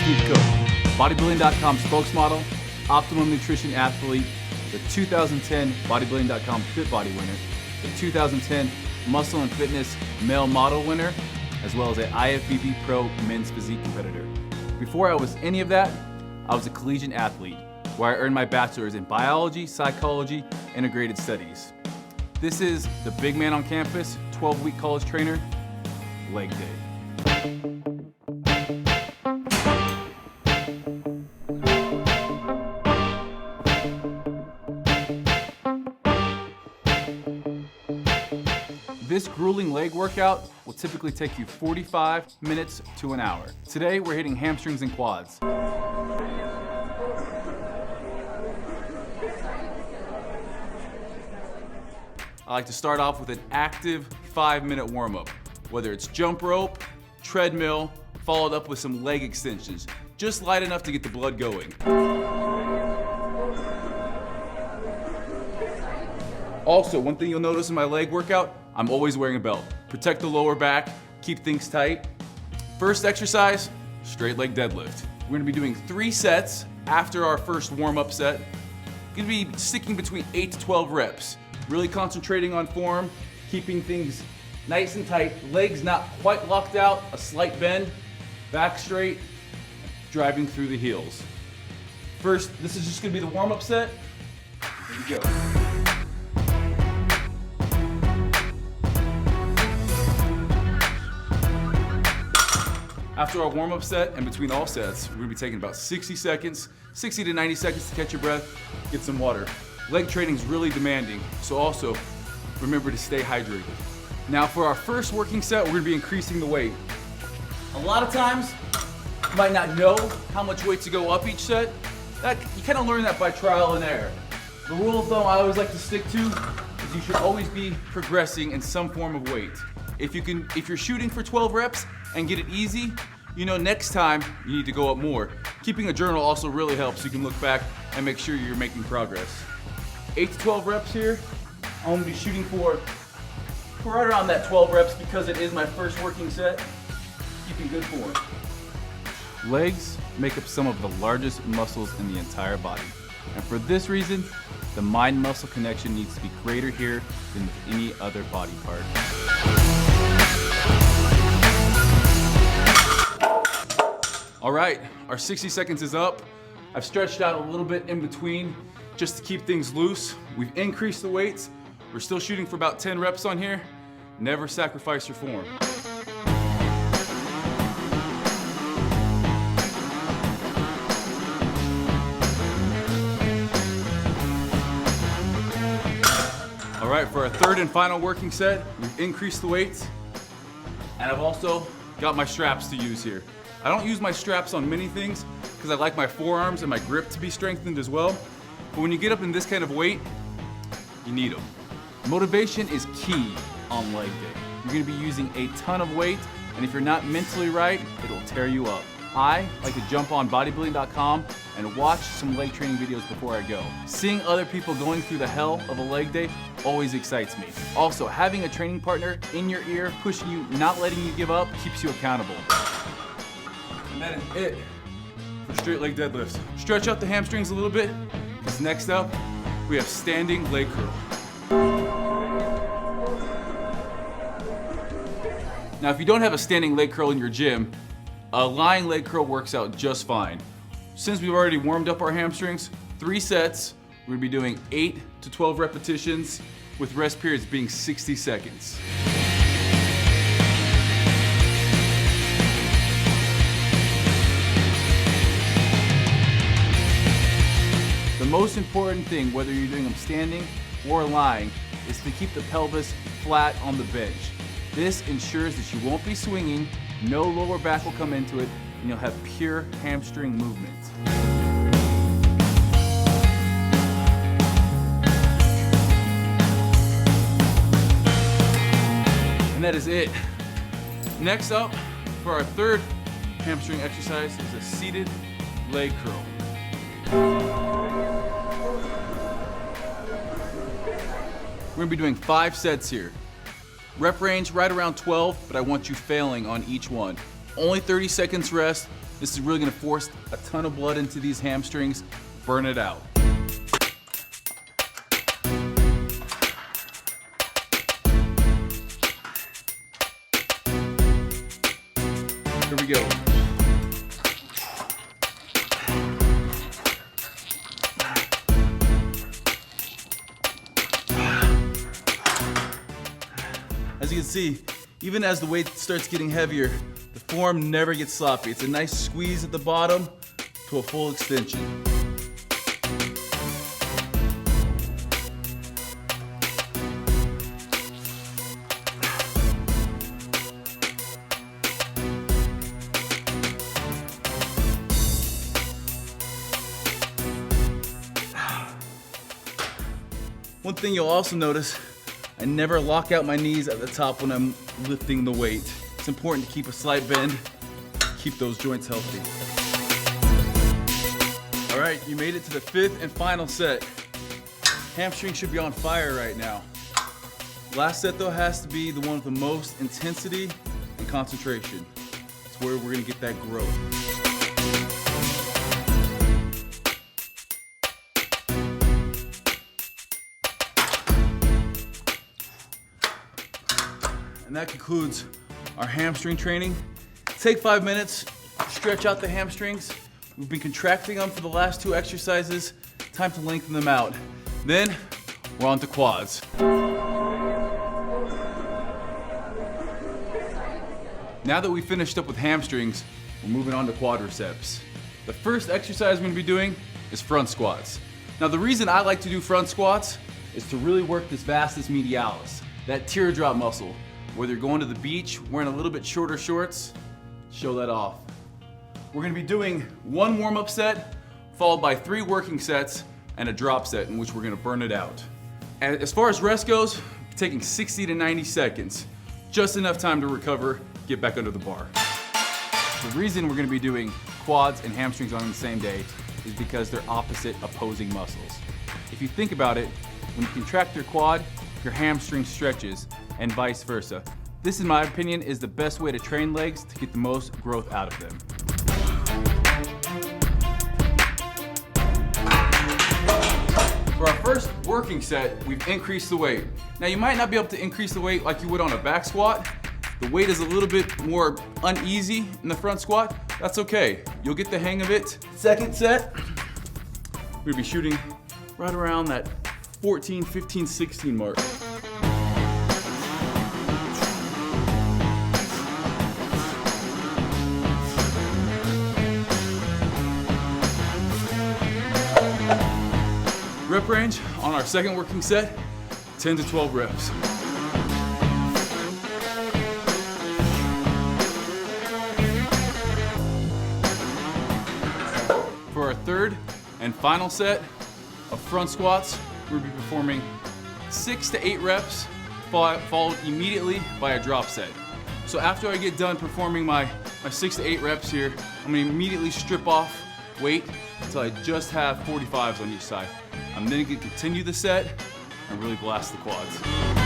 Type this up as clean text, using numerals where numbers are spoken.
Keith Cook, Bodybuilding.com spokesmodel, Optimum Nutrition athlete, the 2010 Bodybuilding.com Fit Body winner, the 2010 Muscle and Fitness Male Model winner, as well as an IFBB Pro Men's Physique competitor. Before I was any of that, I was a collegiate athlete, where I earned my bachelor's in biology, psychology, integrated studies. This is the big man on campus, 12-week college trainer, Leg Day. This grueling leg workout will typically take you 45 minutes to an hour. Today, we're hitting hamstrings and quads. I like to start off with an active 5-minute warm-up, whether it's jump rope, treadmill, followed up with some leg extensions, just light enough to get the blood going. Also, one thing you'll notice in my leg workout, I'm always wearing a belt. Protect the lower back, keep things tight. First exercise, straight leg deadlift. We're gonna be doing 3 sets after our first warm-up set. Gonna be sticking between 8 to 12 reps. Really concentrating on form, keeping things nice and tight, legs not quite locked out, a slight bend, back straight, driving through the heels. First, this is just gonna be the warm-up set. Here we go. After our warm-up set and between all sets, we're gonna be taking about 60 seconds, 60 to 90 seconds to catch your breath, get some water. Leg training is really demanding, so also remember to stay hydrated. Now for our first working set, we're gonna be increasing the weight. A lot of times, you might not know how much weight to go up each set. You kind of learn that by trial and error. The rule of thumb I always like to stick to is you should always be progressing in some form of weight. If you're shooting for 12 reps and get it easy, you know next time you need to go up more. Keeping a journal also really helps. You can look back and make sure you're making progress. 8 to 12 reps here. I'm gonna be shooting for right around that 12 reps because it is my first working set. Keeping good form. Legs make up some of the largest muscles in the entire body. And for this reason, the mind-muscle connection needs to be greater here than with any other body part. All right, our 60 seconds is up. I've stretched out a little bit in between just to keep things loose. We've increased the weights. We're still shooting for about 10 reps on here. Never sacrifice your form. All right, for our third and final working set, we've increased the weights, and I've also got my straps to use here. I don't use my straps on many things because I like my forearms and my grip to be strengthened as well. But when you get up in this kind of weight, you need them. Motivation is key on leg day. You're gonna be using a ton of weight, and if you're not mentally right, it'll tear you up. I like to jump on bodybuilding.com and watch some leg training videos before I go. Seeing other people going through the hell of a leg day always excites me. Also, having a training partner in your ear, pushing you, not letting you give up, keeps you accountable. And that is it for straight leg deadlifts. Stretch out the hamstrings a little bit, because next up, we have standing leg curl. Now, if you don't have a standing leg curl in your gym, a lying leg curl works out just fine. Since we've already warmed up our hamstrings, 3 sets, we're gonna be doing 8 to 12 repetitions with rest periods being 60 seconds. The most important thing, whether you're doing them standing or lying, is to keep the pelvis flat on the bench. This ensures that you won't be swinging, no lower back will come into it, and you'll have pure hamstring movement. And that is it. Next up, for our third hamstring exercise, is a seated leg curl. We're gonna be doing 5 sets here. Rep range right around 12, but I want you failing on each one. Only 30 seconds rest, This is really gonna force a ton of blood into these hamstrings, burn it out. Here we go. As you can see, even as the weight starts getting heavier, the form never gets sloppy. It's a nice squeeze at the bottom to a full extension. One thing you'll also notice, I never lock out my knees at the top when I'm lifting the weight. It's important to keep a slight bend, keep those joints healthy. All right, you made it to the 5th and final set. Hamstring should be on fire right now. Last set though has to be the one with the most intensity and concentration. It's where we're gonna get that growth. And that concludes our hamstring training. Take 5 minutes, stretch out the hamstrings. We've been contracting them for the last 2 exercises. Time to lengthen them out. Then we're on to quads. Now that we finished up with hamstrings, we're moving on to quadriceps. The first exercise we're gonna be doing is front squats. Now the reason I like to do front squats is to really work this vastus medialis, that teardrop muscle. Whether you're going to the beach, wearing a little bit shorter shorts, show that off. We're gonna be doing 1 warm-up set, followed by 3 working sets and a drop set in which we're gonna burn it out. And as far as rest goes, taking 60 to 90 seconds. Just enough time to recover, get back under the bar. The reason we're gonna be doing quads and hamstrings on the same day is because they're opposite opposing muscles. If you think about it, when you contract your quad, your hamstring stretches, and vice versa. This, in my opinion, is the best way to train legs to get the most growth out of them. For our first working set, we've increased the weight. Now you might not be able to increase the weight like you would on a back squat. The weight is a little bit more uneasy in the front squat. That's okay, you'll get the hang of it. Second set, we're gonna be shooting right around that 14, 15, 16 mark. Rep range on our second working set, 10 to 12 reps. For our third and final set of front squats, we'll be performing 6 to 8 reps, followed immediately by a drop set. So after I get done performing my 6 to 8 reps here, I'm gonna immediately strip off weight until I just have 45s on each side. I'm then gonna continue the set and really blast the quads.